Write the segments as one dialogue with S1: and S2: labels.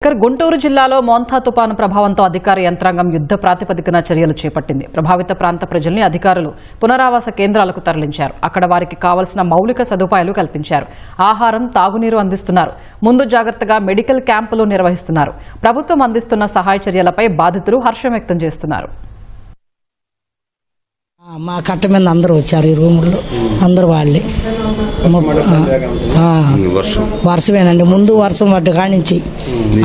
S1: గుంటూరు జిల్లాలో మోంతా తుపాను ప్రభావంతో అధికార యంత్రాంగం యుద్ధ ప్రాతిపదికన చర్యలు చేపట్టింది. ప్రభావిత ప్రాంత ప్రజల్ని అధికారులు పునరావాస కేంద్రాలకు తరలించారు. అక్కడ వారికి కావాల్సిన మౌలిక సదుపాయాలు కల్పించారు. ఆహారం, తాగునీరు అందిస్తున్నారు. ముందు జాగ్రత్తగా మెడికల్ క్యాంపులు నిర్వహిస్తున్నారు. ప్రభుత్వం అందిస్తున్న సహాయ చర్యలపై బాధితులు హర్షం వ్యక్తం చేస్తున్నారు.
S2: మా కట్ట మీద అందరూ వచ్చారు. ఈ రూముల్లో అందరూ వాళ్ళే. వర్షమేనండి. ముందు వర్షం పడ్డ కాడి నుంచి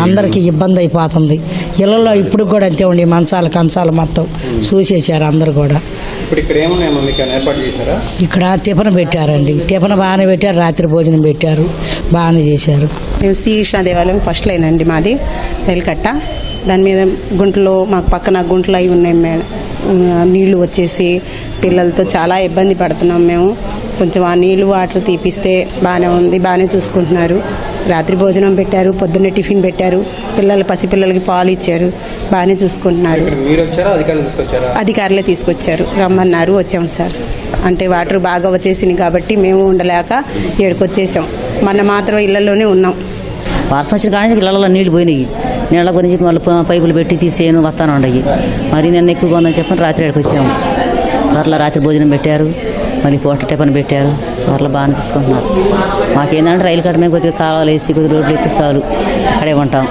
S2: అందరికి ఇబ్బంది అయిపోతుంది. ఇళ్లలో ఇప్పుడు కూడా అంతే ఉండి మంచాలు కంచాలు మొత్తం చూసేశారు అందరు కూడా. ఇక్కడ టిఫిన్ పెట్టారండి. టిఫిన్ బాగానే పెట్టారు. రాత్రి భోజనం పెట్టారు. బాగానే చేశారు.
S3: మేము శ్రీకృష్ణ దేవాలయం ఫస్ట్ లైన్ అండి మాది రైలుకట్ట. దాని మీద గుంటలో మాకు పక్కన గుంటలు అవి ఉన్నాయి మేడం. నీళ్లు వచ్చేసి పిల్లలతో చాలా ఇబ్బంది పడుతున్నాం మేము. కొంచెం ఆ నీళ్లు వాటర్ తీపిస్తే బాగానే ఉంది. బాగానే చూసుకుంటున్నారు. రాత్రి భోజనం పెట్టారు. పొద్దున్నే టిఫిన్ పెట్టారు. పసిపిల్లలకి పాలు ఇచ్చారు. బాగానే చూసుకుంటున్నారు. అధికారులే తీసుకొచ్చారు. రమ్మన్నారు. వచ్చాం సార్. అంటే వాటర్ బాగా వచ్చేసింది కాబట్టి మేము ఉండలేక ఏడుకొచ్చేసాం. మొన్న మాత్రం ఇళ్లలోనే ఉన్నాం.
S4: వర్షం వచ్చిన కానీ ఇళ్లలో నీళ్లు పోయినాయి. నీళ్ళ గురించి మళ్ళీ పైపులు పెట్టి తీసేయను వస్తాను ఉండయి. మరి నిన్న ఎక్కువగా ఉందని చెప్పని రాత్రి ఎక్కడికి వచ్చాము. త్వరలో రాత్రి భోజనం పెట్టారు. మళ్ళీ పూట టిఫిన్ పెట్టారు. త్వరలో బాగానే చూసుకుంటున్నారు. మాకేందంటే రైలు కట్ట మీద కొద్దిగా కావాలి వేసి కొద్దిగా రోడ్లు ఎత్తి చాలు అక్కడే ఉంటాం.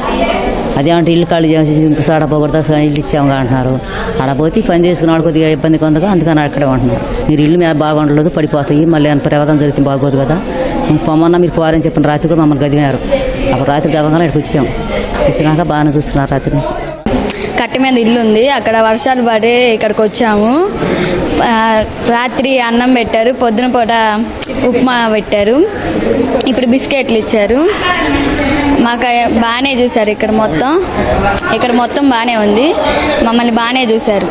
S4: అదేమంటే ఇల్లు ఖాళీ చేసి సాడ పోకూడదా ఇల్లు ఇచ్చాము అంటున్నారు. ఆడపోతే పని చేసుకున్న వాళ్ళు కొద్దిగా ఇబ్బందిగా ఉందిగా అందుకని అక్కడే ఉంటున్నారు. మీరు ఇల్లు మీద బాగుండలేదు పడిపోతాయి. మళ్ళీ ప్రమాదం జరిగితే బాగోదు కదా. పొమ్మన్నా మీరు పోరని చెప్పిన రాత్రి కూడా మమ్మల్ని గదిమారు. అప్పుడు రాత్రి గవంగా ఇక్కడికి వచ్చాము. వచ్చినాక బాగానే చూస్తున్నారు రాత్రి నుంచి.
S5: కట్ట మీద ఇల్లు ఉంది. అక్కడ వర్షాలు పడి ఇక్కడికి వచ్చాము. రాత్రి అన్నం పెట్టారు. పొద్దున పూట ఉప్మా పెట్టారు. ఇప్పుడు బిస్కెట్లు ఇచ్చారు. మాకు బాగానే చూశారు. ఇక్కడ మొత్తం బాగానే ఉంది. మమ్మల్ని బాగానే చూశారు.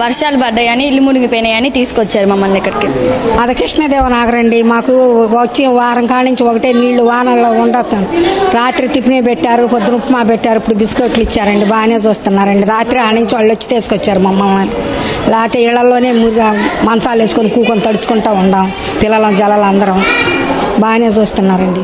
S5: వర్షాలు పడ్డాయని ఇల్లు మునిగిపోయినాయని తీసుకొచ్చారు మమ్మల్ని ఇక్కడికి.
S6: అది కృష్ణదేవనాగరండి. మాకు వచ్చి వారం కాడి నుంచి ఒకటే నీళ్లు వానల్లో ఉండొస్తాను. రాత్రి టిఫిన్ పెట్టారు. పొద్దున ఉప్మా పెట్టారు. ఇప్పుడు బిస్కెట్లు ఇచ్చారండి. బాగానే చూస్తున్నారండి. రాత్రి ఆ నుంచి వాళ్ళు వచ్చి తీసుకొచ్చారు మమ్మల్ని. లేకపోతే ఇళ్లలోనే మంచాలు వేసుకొని కూకొని తడుచుకుంటూ ఉండాం. పిల్లలు జలాలు అందరం బాగానే చూస్తున్నారండి.